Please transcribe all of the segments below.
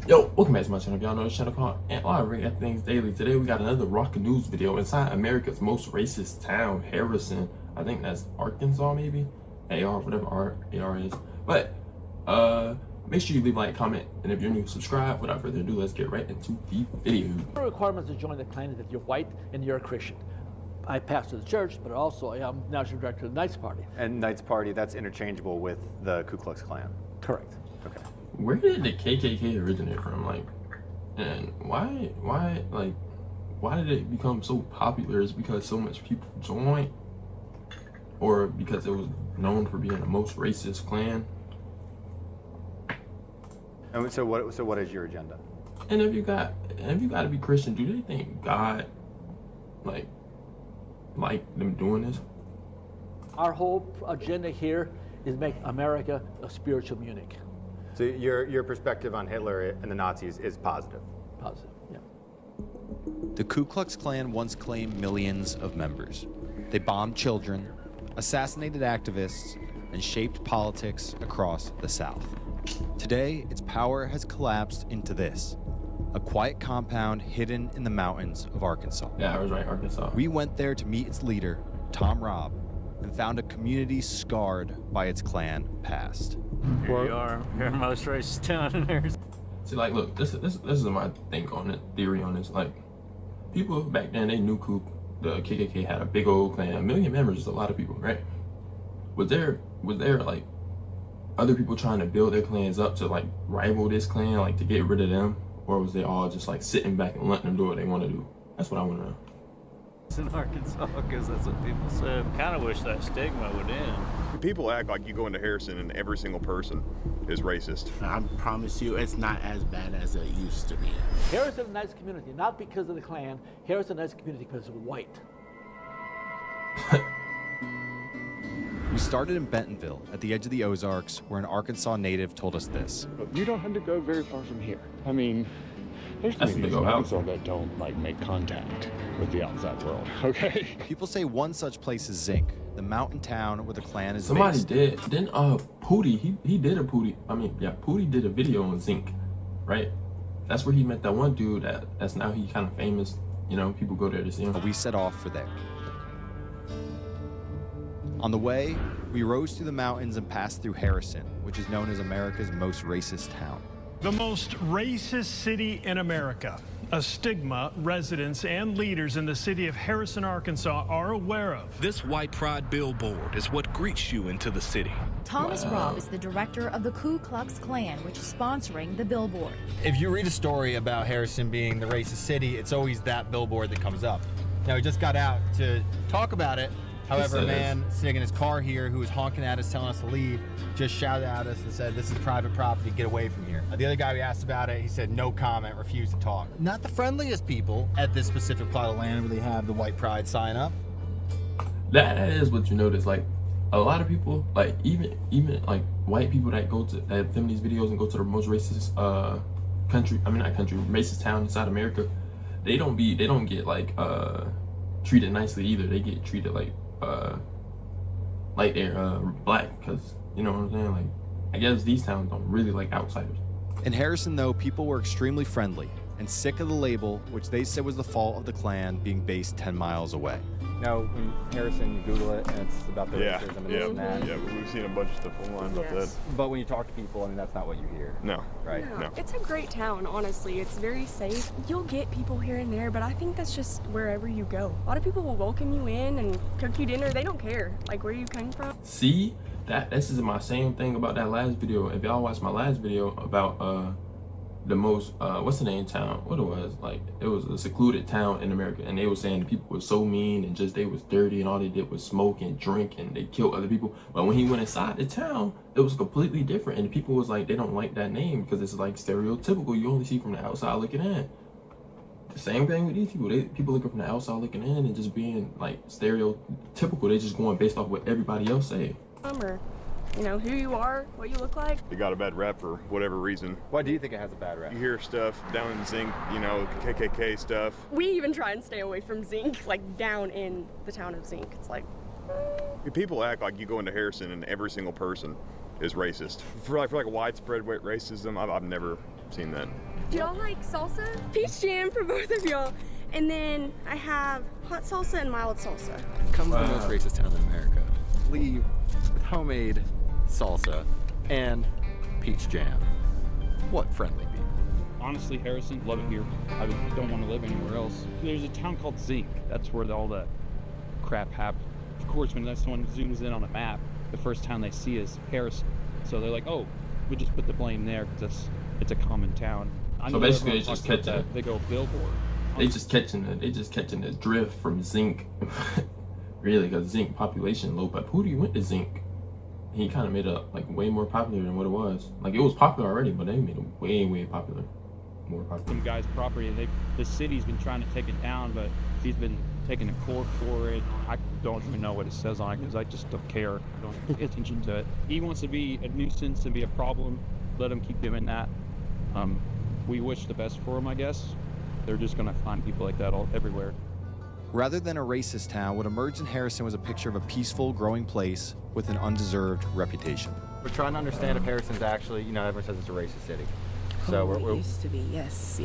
Yo, welcome back to my channel. If y'all know this channel called Antlion React Things Daily. Today we got another Rock News video inside America's most racist town, Harrison. I think that's Arkansas, maybe? AR, whatever AR is. But make sure you leave a like, comment, and if you're new, subscribe. Without further ado, let's get right into the video. The requirements to join the Klan is that you're white and you're a Christian. I pastor the church, but also I am national director of the Knights Party. And Knights Party, that's interchangeable with the Ku Klux Klan. Correct. Okay. Where did the KKK originate from? Like, and why did it become so popular? Is it because so much people joined, or because it was known for being the most racist Klan? And so what is your agenda? And if you got to be Christian, do they think God like them doing this? Our whole agenda here is make America a spiritual Munich. So your perspective on Hitler and the Nazis is positive? Positive, yeah. The Ku Klux Klan once claimed millions of members. They bombed children, assassinated activists, and shaped politics across the South. Today, its power has collapsed into this: a quiet compound hidden in the mountains of Arkansas. Yeah, I was right, Arkansas. We went there to meet its leader, Tom Robb, and found a community scarred by its Klan past. Here you are, your most racist town in Arizona. See, like, look, this is my theory on this. Like, people back then, they knew the KKK had a big old Klan, 1 million members is a lot of people, right? Was there like other people trying to build their clans up to like rival this Klan, like to get rid of them, or was they all just like sitting back and letting them do what they want to do? That's what I want to know. In Arkansas, because that's what people said. Kind of wish that stigma would end. People act like you go into Harrison and every single person is racist. I promise you, it's not as bad as it used to be. Harrison is a nice community, not because of the Klan. Harrison is a nice community because it's white. We started in Bentonville, at the edge of the Ozarks, where an Arkansas native told us this. You don't have to go very far from here. I mean, there's That's a communities big in old Arkansas that don't like make contact with the outside world, okay? People say one such place is Zinc, the mountain town where the Klan is Somebody based. did. Then Pootie, he did a Pootie. I mean, yeah, Pootie did a video on Zinc, right? That's where he met that one dude that's now he kind of famous. You know, people go there to see him. We set off for there. On the way, we rose through the mountains and passed through Harrison, which is known as America's most racist town. The most racist city in America. A stigma residents and leaders in the city of Harrison, Arkansas are aware of. This white pride billboard is what greets you into the city. Thomas Robb is the director of the Ku Klux Klan, which is sponsoring the billboard. If you read a story about Harrison being the racist city, it's always that billboard that comes up. Now, we just got out to talk about it. However, a man sitting in his car here who was honking at us, telling us to leave, just shouted at us and said, "This is private property, get away from here." The other guy we asked about it, he said no comment, refused to talk. Not the friendliest people at this specific plot of land where they have the white pride sign up. That is what you notice. Like, a lot of people, like even like white people that film these videos and go to the most racist racist town inside America, they don't get like treated nicely either. They get treated like they're black, because you know what I'm saying. Like, I guess these towns don't really like outsiders. In Harrison, though, people were extremely friendly and sick of the label, which they said was the fault of the Klan being based 10 miles away. Now, in Harrison, you Google it, and it's about the racism and this and that. Yeah, we've seen a bunch of stuff online about that. But when you talk to people, I mean, that's not what you hear. No. Right? No. It's a great town, honestly. It's very safe. You'll get people here and there, but I think that's just wherever you go. A lot of people will welcome you in and cook you dinner. They don't care, like, where you come from. See, this is my same thing about that last video. If y'all watched my last video about the most what's the name town, what it was, like it was a secluded town in America, and they were saying the people were so mean and just they was dirty and all they did was smoke and drink and they killed other people. But when he went inside the town, it was completely different, and the people was like, they don't like that name because it's like stereotypical. You only see from the outside looking in. The same thing with these people. People looking from the outside looking in and just being like stereotypical. They just going based off what everybody else say. Or, you know, who you are, what you look like. It got a bad rap for whatever reason. Why do you think it has a bad rap? You hear stuff down in Zinc, you know, KKK stuff. We even try and stay away from Zinc, like down in the town of Zinc. It's like... People act like you go into Harrison and every single person is racist. For like widespread racism, I've never seen that. Do y'all like salsa? Peach jam for both of y'all. And then I have hot salsa and mild salsa. Come to the most racist town in America. Leave with homemade salsa and peach jam. What friendly people? Honestly, Harrison, love it here. I don't want to live anywhere else. There's a town called Zinc. That's where all that crap happened. Of course, when someone zooms in on a map, the first town they see is Harrison. So they're like, oh, we just put the blame there because it's a common town. So basically, it's just catching that. They go billboard. They just catching the drift from Zinc, really, because Zinc population low. But who do you went to Zinc? He kind of made it like way more popular than what it was. Like it was popular already, but they made it way popular, more popular. Some guy's property, and the city's been trying to take it down, but he's been taking a court for it. I don't even know what it says on it because I just don't care. I don't pay attention to it. He wants to be a nuisance and be a problem. Let him keep doing that. We wish the best for him, I guess. They're just going to find people like that everywhere. Rather than a racist town, what emerged in Harrison was a picture of a peaceful, growing place with an undeserved reputation. We're trying to understand if Harrison's actually, everyone says it's a racist city. So it used to be, yes.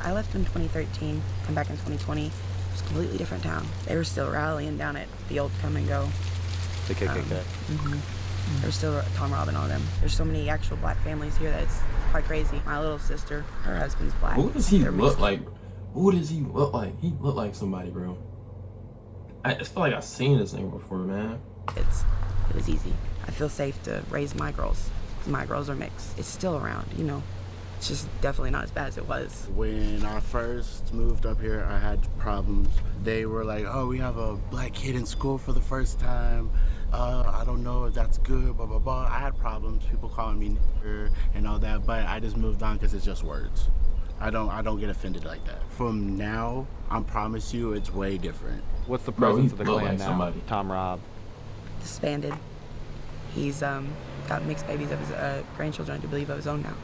I left in 2013, come back in 2020. It was a completely different town. They were still rallying down at the old Come and Go. The KKK. There's still Tom Robb and all them. There's so many actual black families here that it's quite crazy. My little sister, her husband's black. Who does he look like? Who does he look like? He look like somebody, bro. I feel like I've seen this name before, man. It was easy. I feel safe to raise my girls. My girls are mixed. It's still around, It's just definitely not as bad as it was. When I first moved up here, I had problems. They were like, oh, we have a black kid in school for the first time. I don't know if that's good, blah, blah, blah. I had problems, people calling me nigger and all that, but I just moved on because it's just words. I don't get offended like that. From now, I promise you, it's way different. What's the presence of the Klan like now? Somebody. Tom Robb. Disbanded. He's got mixed babies of his grandchildren, I do believe, of his own now.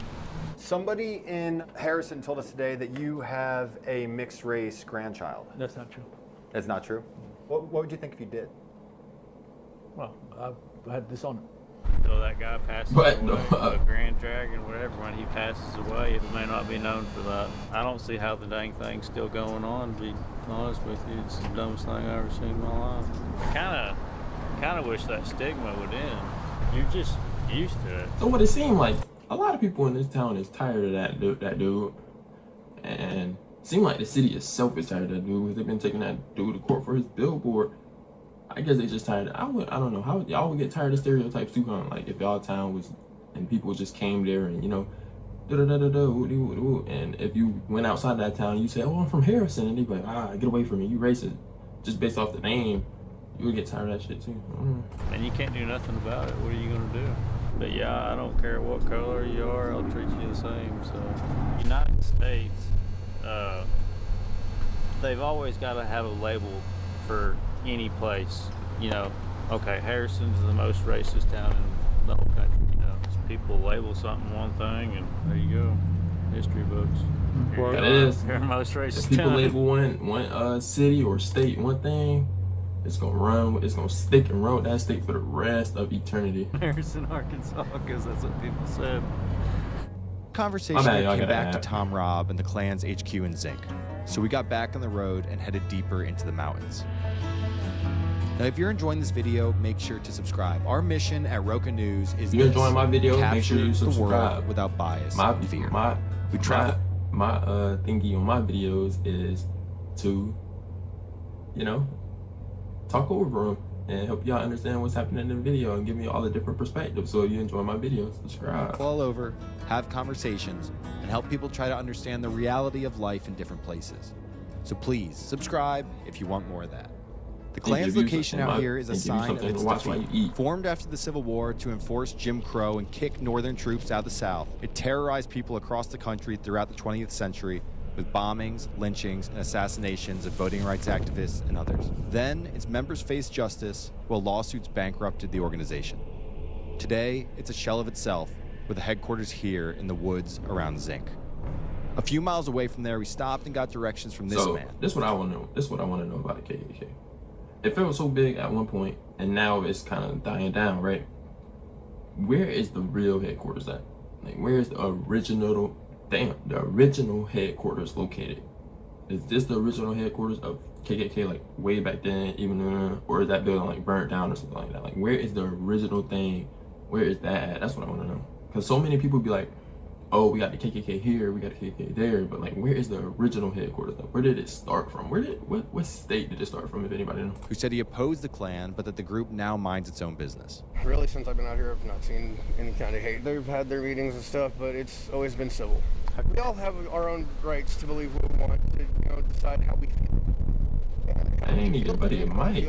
Somebody in Harrison told us today that you have a mixed race grandchild. That's not true. That's not true? What would you think if you did? Well, I had disown him. So that guy passes away, the Grand Dragon, whatever, when he passes away, it may not be known for that. I don't see how the dang thing's still going on, to be honest with you. It's the dumbest thing I've ever seen in my life. I kind of wish that stigma would end. You're just used to it. So what it seemed like, a lot of people in this town is tired of that dude. And it seemed like the city itself is tired of that dude because they've been taking that dude to court for his billboard. I guess they just tired. I don't know how y'all would get tired of stereotypes too, huh? Like if y'all town was and people just came there and and if you went outside that town, you say, "Oh, I'm from Harrison," and they'd be like, "Get away from me, you racist." Just based off the name, you would get tired of that shit too. And you can't do nothing about it. What are you gonna do? But yeah, I don't care what color you are. I'll treat you the same. So, United States, they've always got to have a label for any place, okay, Harrison's the most racist town in the whole country, So people label something one thing and there you go, history books. That is. You're the most racist if people town. label one city or state one thing, it's gonna stick and run with that state for the rest of eternity. Harrison, Arkansas, because that's what people said. Conversation came back to Tom Robb and the Klan's HQ in Zinc. So we got back on the road and headed deeper into the mountains. Now, if you're enjoying this video, make sure to subscribe. Our mission at Roca News is if you're enjoying my video, make sure you subscribe. The world without bias and fear. We try. My thingy on my videos is to, talk over them and help y'all understand what's happening in the video and give me all the different perspectives. So if you enjoy my videos, subscribe. All over, have conversations, and help people try to understand the reality of life in different places. So please subscribe if you want more of that. The Klan's location out here is a sign of its defeat. Formed after the Civil War to enforce Jim Crow and kick Northern troops out of the South, it terrorized people across the country throughout the 20th century with bombings, lynchings, and assassinations of voting rights activists and others. Then, its members faced justice while lawsuits bankrupted the organization. Today, it's a shell of itself, with the headquarters here in the woods around Zinc. A few miles away from there, we stopped and got directions from this man. This is what I want to know. This is what I want to know about the KKK. It felt so big at one point, and now it's kind of dying down, right? Where is the real headquarters at? Like, where is the original damn, the original headquarters located? Is this the original headquarters of KKK, like way back then, even or is that building like burnt down or something like that? Like, where is the original thing? Where is that at? That's what I want to know. Because so many people be like, oh, we got the KKK here, we got the KKK there, but like, where is the original headquarters? Like, where did it start from? What state did it start from, if anybody knows? Who said he opposed the Klan, but that the group now minds its own business. Really, since I've been out here, I've not seen any kind of hate. They've had their meetings and stuff, but it's always been civil. We all have our own rights to believe what we want, to decide how we feel. I ain't even buddy of Mike.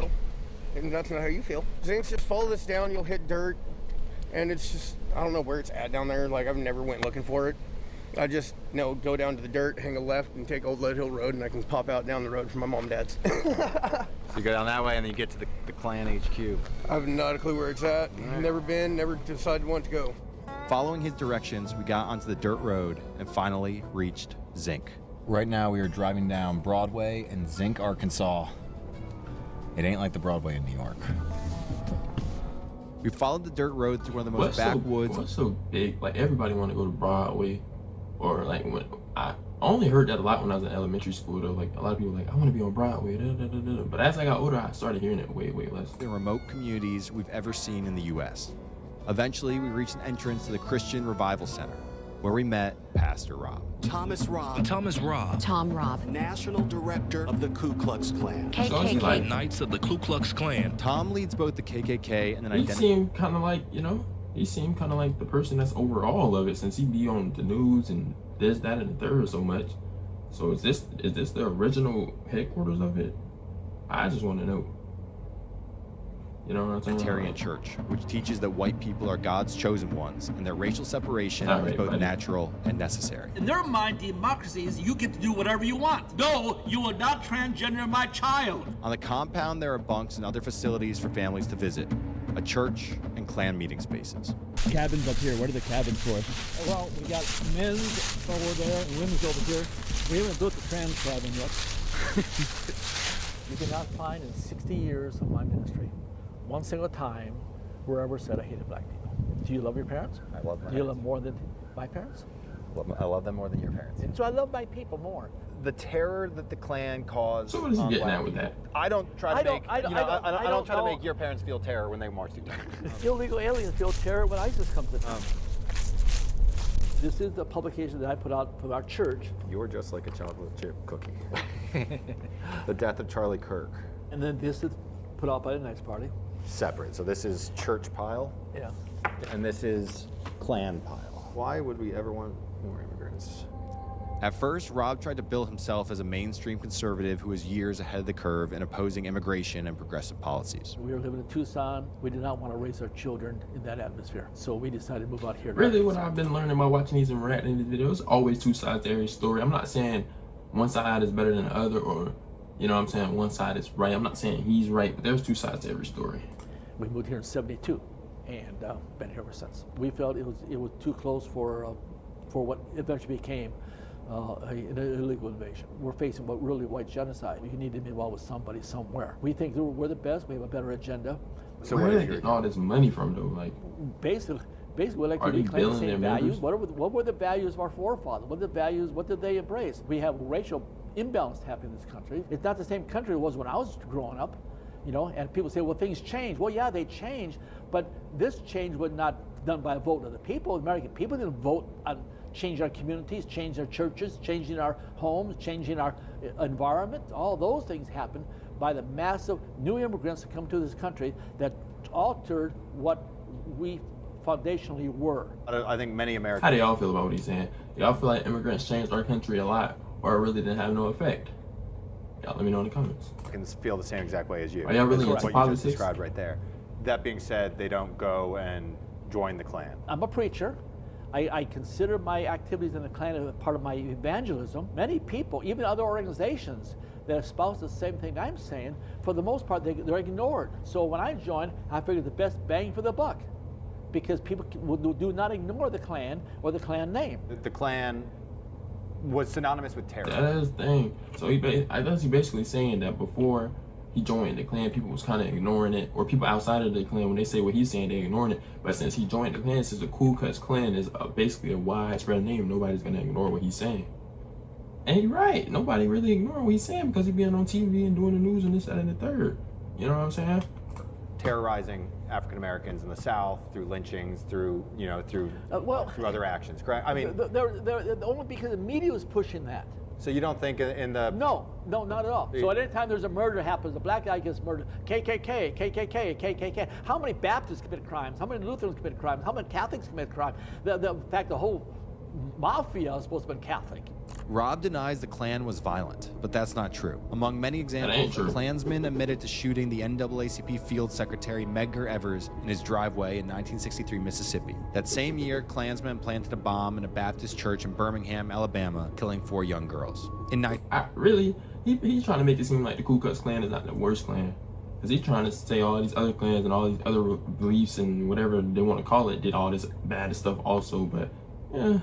And that's not how you feel. Things just follow this down, you'll hit dirt, and it's just, I don't know where it's at down there. Like, I've never went looking for it. I just, go down to the dirt, hang a left, and take Old Lead Hill Road, and I can pop out down the road from my mom and dad's. So you go down that way, and then you get to the Klan HQ. I have not a clue where it's at. Never been, never decided when to go. Following his directions, we got onto the dirt road and finally reached Zinc. Right now, we are driving down Broadway in Zinc, Arkansas. It ain't like the Broadway in New York. We followed the dirt road through one of the most backwoods. What's so big? Like, everybody want to go to Broadway, or like, when I only heard that a lot when I was in elementary school though. Like, a lot of people were like, I want to be on Broadway. But as I got older, I started hearing it way less. The remote communities we've ever seen in the U.S. Eventually, we reached an entrance to the Christian Revival Center, where we met Pastor Rob. Thomas Rob. Tom Rob. National Director of the Ku Klux Klan. KKK. Knights of the Ku Klux Klan. Tom leads both the KKK and an He identity. seemed kind of like, he seemed kind of like the person that's over all of it, since he be on the news and this, that, and the third so much. So is this the original headquarters of it? I just want to know. You know what I'm saying? Unitarian Church, which teaches that white people are God's chosen ones and that racial separation All is right, both buddy. natural and necessary. In their mind, democracy is you get to do whatever you want. No, you will not transgender my child. On the compound, there are bunks and other facilities for families to visit, a church and Klan meeting spaces. Cabins up here. What are the cabins for? Well, we got men's over there and women's over here. We haven't built the trans cabin yet. You cannot find in 60 years of my ministry one single time where I ever said I hated black people. Do you love your parents? I love my Do you love more than my parents? I love them more than your parents. So I love my people more. The terror that the Klan caused. So what is he on getting black at with people. that? I don't try to make. I don't try to know. make your parents feel terror when they march through town. Illegal aliens feel terror when ISIS comes to town. This is the publication that I put out from our church. You're just like a chocolate chip cookie. The Death of Charlie Kirk. And then this is put out by the Knights Party. Separate. So this is church pile. Yeah. And this is Klan pile. Why would we ever want more immigrants? At first, Rob tried to bill himself as a mainstream conservative who was years ahead of the curve in opposing immigration and progressive policies. We were living in Tucson. We did not want to raise our children in that atmosphere. So we decided to move out here. Really, what I've been learning by watching these and reacting to these videos, always two sides to every story. I'm not saying one side is better than the other, or, you know what I'm saying, one side is right. I'm not saying he's right, but there's two sides to every story. We moved here in '72 and been here ever since. We felt it was too close for what eventually became an illegal invasion. We're facing what really white genocide. You need to be involved with somebody somewhere. We think we're the best. We have a better agenda. So where are they getting all this money from, though? Like, basically, we like to are they reclaim the billing their same values. members? What were the values of our forefathers? What are the values? What did they embrace? We have racial imbalance happening in this country. It's not the same country it was when I was growing up. You know, and people say, well, things change. Well, yeah, they change, but this change was not done by a vote of the people. American people didn't vote on changing our communities, changing our churches, changing our homes, changing our environment. All those things happened by the massive new immigrants that come to this country that altered what we foundationally were. I think many Americans. How do y'all feel about what he's saying? Y'all feel like immigrants changed our country a lot, or it really didn't have no effect? Y'all let me know in the comments. I can feel the same exact way as you. Are y'all really That's into what you just politics? described right there. That being said, they don't go and join the Klan. I'm a preacher. I consider my activities in the Klan a part of my evangelism. Many people, even other organizations that espouse the same thing I'm saying, for the most part, they're ignored. So when I joined, I figured the best bang for the buck, because people do not ignore the Klan or the Klan name. The Klan was synonymous with terror. That is the thing. So I guess he's basically saying that before he joined the Klan, people was kind of ignoring it, or people outside of the Klan, when they say what he's saying, they ignoring it. But since he joined the Klan, since the Ku Klux Klan is basically a widespread name, nobody's gonna ignore what he's saying. And he's right. Nobody really ignoring what he's saying because he's being on TV and doing the news and this, that, and the third. You know what I'm saying? Terrorizing African Americans in the South through lynchings, through through other actions. Correct. I mean, they're only because the media was pushing that. So you don't think in the No, not at all. So at any time there's a murder happens, a black guy gets murdered, KKK. How many Baptists commit crimes? How many Lutherans commit crimes? How many Catholics commit crimes? In fact, the whole mafia is supposed to be Catholic. Rob denies the Klan was violent, but that's not true. Among many examples, the Klansman admitted to shooting the NAACP Field Secretary Medgar Evers in his driveway in 1963 Mississippi. That same year, Klansmen planted a bomb in a Baptist church in Birmingham, Alabama, killing 4 young girls. Really? He's trying to make it seem like the Ku Klux Klan is not the worst Klan. Because he's trying to say all these other clans and all these other beliefs and whatever they want to call it did all this bad stuff also, but yeah.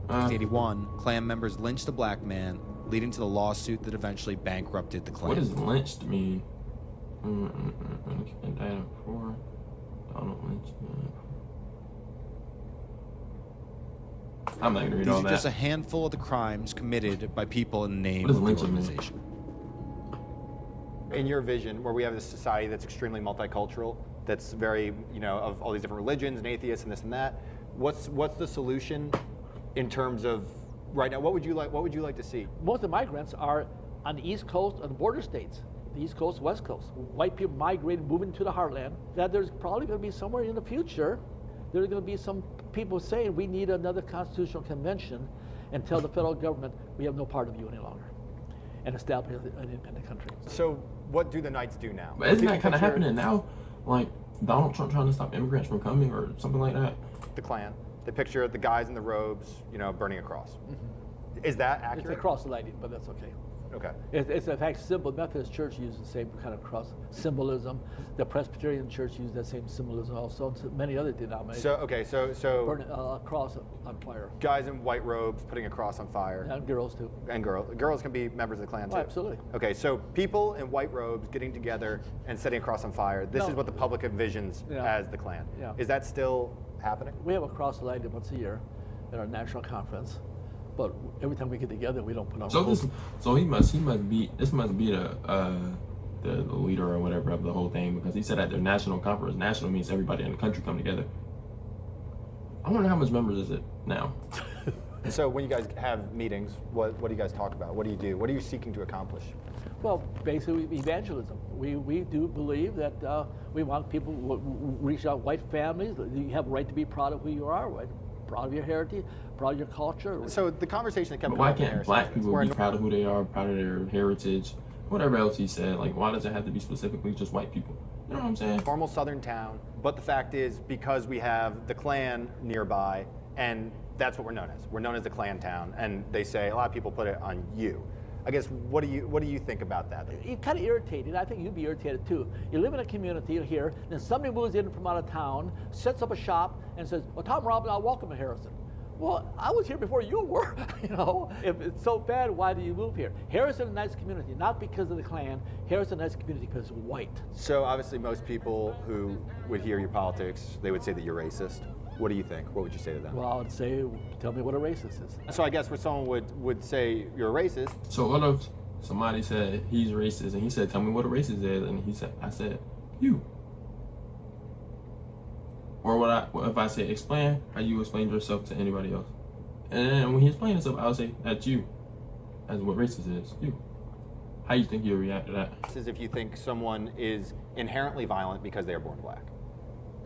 1981, Klan members lynched a black man, leading to the lawsuit that eventually bankrupted the Klan. What does lynched mean? Donald Lynch. I'm not gonna read all These are that. just a handful of the crimes committed by people in the name What does of the lynching mean? organization. in your vision, where we have this society that's extremely multicultural, that's very, of all these different religions and atheists and this and that, what's the solution in terms of right now? What would you like to see? Most of the migrants are on the East Coast of the border states, the East Coast, West Coast. White people migrating, moving to the heartland. That there's probably going to be somewhere in the future, there's going to be some people saying we need another constitutional convention and tell the federal government we have no part of you any longer, and establish an independent country. So what do the Knights do now? But isn't that kind of happening now? Like Donald Trump trying to stop immigrants from coming or something like that? The Klan. They picture the guys in the robes, burning a cross. Mm-hmm. Is that accurate? It's a cross lighting, but that's okay. Okay. It's in fact symbol. Methodist Church uses the same kind of cross symbolism. The Presbyterian Church uses that same symbolism also. And many other denominations. So burn a cross on fire. Guys in white robes putting a cross on fire. And girls too. And girls can be members of the Klan too. Oh, absolutely. Okay, so people in white robes getting together and setting a cross on fire. This is what the public envisions as the Klan. Yeah. Is that still happening? We have a cross lighted once a year at our national conference. But every time we get together, we don't put on. So he must be the leader or whatever of the whole thing, because he said at their national conference. National means everybody in the country come together. I wonder how much members is it now. And so when you guys have meetings, what do you guys talk about? What do you do? What are you seeking to accomplish? Well, basically evangelism. We do believe that we want people to reach out, white families. You have a right to be proud of who you are, right? Proud of your heritage, proud of your culture. So the conversation that kept But why can't black people be proud of who they are, proud of their heritage, whatever else he said? Like, why does it have to be specifically just white people? You know what I'm saying? Normal southern town, but the fact is, because we have the Klan nearby, and that's what we're known as. We're known as the Klan town, and they say a lot of people put it on you. I guess, what do you think about that? You're kind of irritated. I think you'd be irritated too. You live in a community here, then somebody moves in from out of town, sets up a shop, and says, "Well, Tom Robbins, welcome to Harrison." Well, I was here before you were. If it's so bad, why do you move here? Harrison is a nice community, not because of the Klan. Harrison is a nice community because it's white. So obviously, most people who would hear your politics, they would say that you're racist. What do you think? What would you say to them? Well, I would say, tell me what a racist is. So I guess when someone would say you're a racist. So what if somebody said he's racist and he said, "Tell me what a racist is," and I said, "You." Or what if I say, "Explain how you explain yourself to anybody else," and then when he explains himself, I'll say, "That's you." That's what racist is. You. How you think you'll react to that? This is if you think someone is inherently violent because they are born black.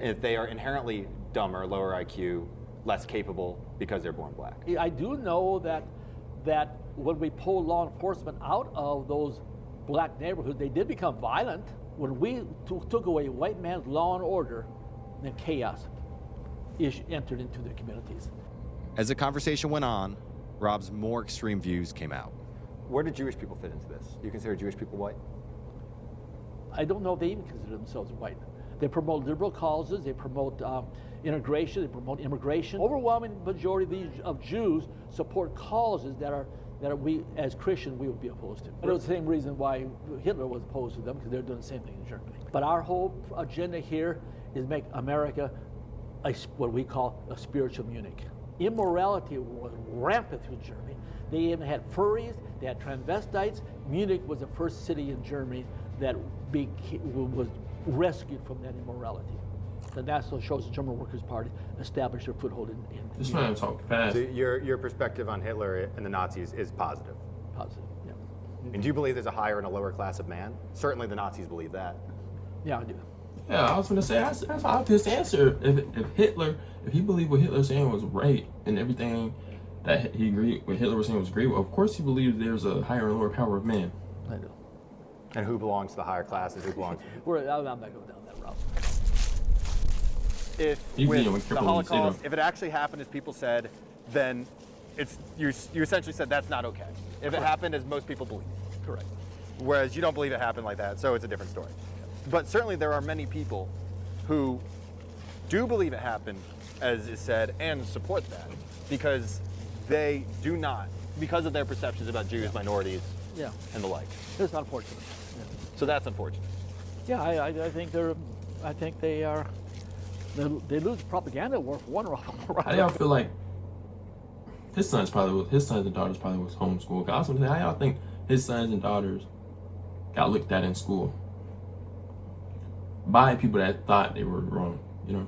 If they are inherently dumber, lower IQ, less capable because they're born black. I do know that when we pulled law enforcement out of those black neighborhoods, they did become violent. When we took away white man's law and order, then chaos entered into the communities. As the conversation went on, Rob's more extreme views came out. Where do Jewish people fit into this? Do you consider Jewish people white? I don't know if they even consider themselves white. They promote liberal causes. They promote integration, they promote immigration. Overwhelming majority of Jews support causes that we, as Christians, we would be opposed to. And it was the same reason why Hitler was opposed to them, because they're doing the same thing in Germany. But our whole agenda here is make America what we call a spiritual Munich. Immorality was rampant through Germany. They even had furries, they had transvestites. Munich was the first city in Germany that was rescued from that immorality. The National Social German Workers' Party established their foothold in This man talk fast. So your perspective on Hitler and the Nazis is positive? Positive, yeah. And do you believe there's a higher and a lower class of man? Certainly the Nazis believe that. Yeah, I do. Yeah, I was gonna say that's an obvious answer. If he believed what Hitler was saying was right and everything that he agreed what Hitler was saying was great, well, of course he believes there's a higher and lower power of man. I do. And who belongs to the higher classes? Who belongs? I'm not going down that route. If with the Holocaust, if it actually happened as people said, then you essentially said that's not okay. If it happened as most people believe. Correct. Whereas you don't believe it happened like that, so it's a different story. But certainly there are many people who do believe it happened as is said and support that because they do not, because of their perceptions about Jews, minorities, and the like. It's unfortunate. Yeah. So that's unfortunate. Yeah, I think they lose propaganda war for one right. How y'all feel like his sons and daughters probably was homeschooled? I was gonna say, how y'all think his sons and daughters got looked at in school by people that thought they were wrong? You know,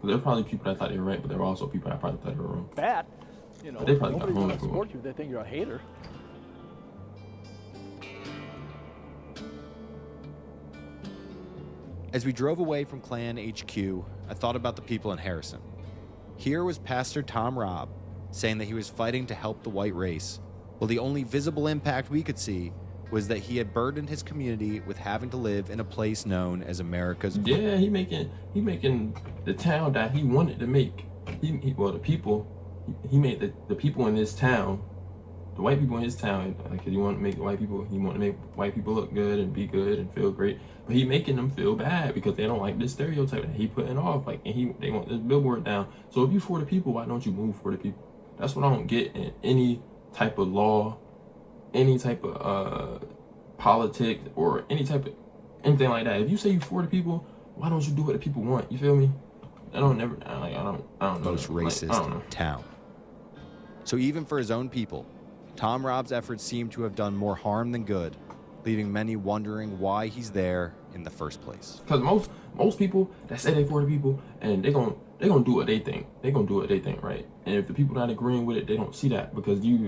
there were probably people that thought they were right, but there were also people that probably thought they were wrong. Bad, you know. But they probably got nobody's gonna homeschooled. support you. They think you're a hater. As we drove away from Klan HQ, I thought about the people in Harrison. Here was Pastor Tom Robb saying that he was fighting to help the white race, while the only visible impact we could see was that he had burdened his community with having to live in a place known as America's. Yeah, he making the town that he wanted to make. He made the people in this town, the white people in his town, like he wanted to make white people look good and be good and feel great. But he making them feel bad because they don't like this stereotype that he putting off. Like, and they want this billboard down. So if you for the people, why don't you move for the people? That's what I don't get in any type of law, any type of politics, or anything like that. If you say you for the people, why don't you do what the people want? You feel me? I don't know. Most racist town. So even for his own people, Tom Robb's efforts seem to have done more harm than good, leaving many wondering why he's there in the first place. Because most people that say they for the people, and they gonna do what they think. They gonna do what they think, right? And if the people not agreeing with it, they don't see that, because you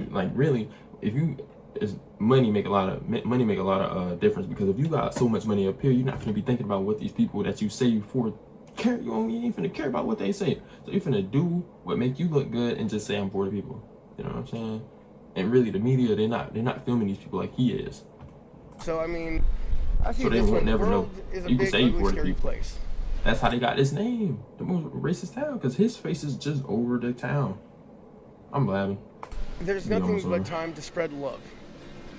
money make a lot of difference. Because if you got so much money up here, you're not gonna be thinking about what these people that you say you for care. You ain't finna care about what they say. So you're finna do what make you look good and just say I'm for the people. You know what I'm saying? And really, the media, they're not filming these people like he is. So I mean, I see so they this won't one. never The know. world is a You can big, say you ugly, for the scary people. place. That's how they got this name, the most racist town, because his face is just over the town. I'm blabbing. There's Be nothing honest but with you. time to spread love.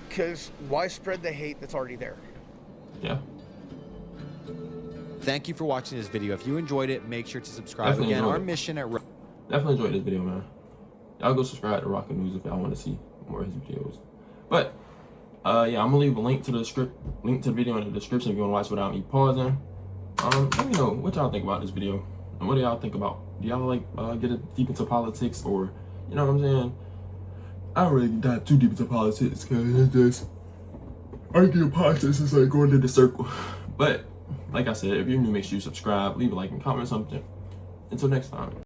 Because why spread the hate that's already there? Yeah. Thank you for watching this video. If you enjoyed it, make sure to subscribe. Definitely Again, enjoyed our it. mission at Definitely enjoyed this video, man. Y'all go subscribe to Rocket News if y'all want to see more of his videos. But yeah, I'm gonna leave a link to the video in the description if you want to watch without me pausing. Let me know what y'all think about this video, and what do y'all think about? Do y'all like get deep into politics, or you know what I'm saying? I don't really dive too deep into politics because it's just arguing politics is like going to the circle. But like I said, if you're new, make sure you subscribe, leave a like, and comment something. Until next time.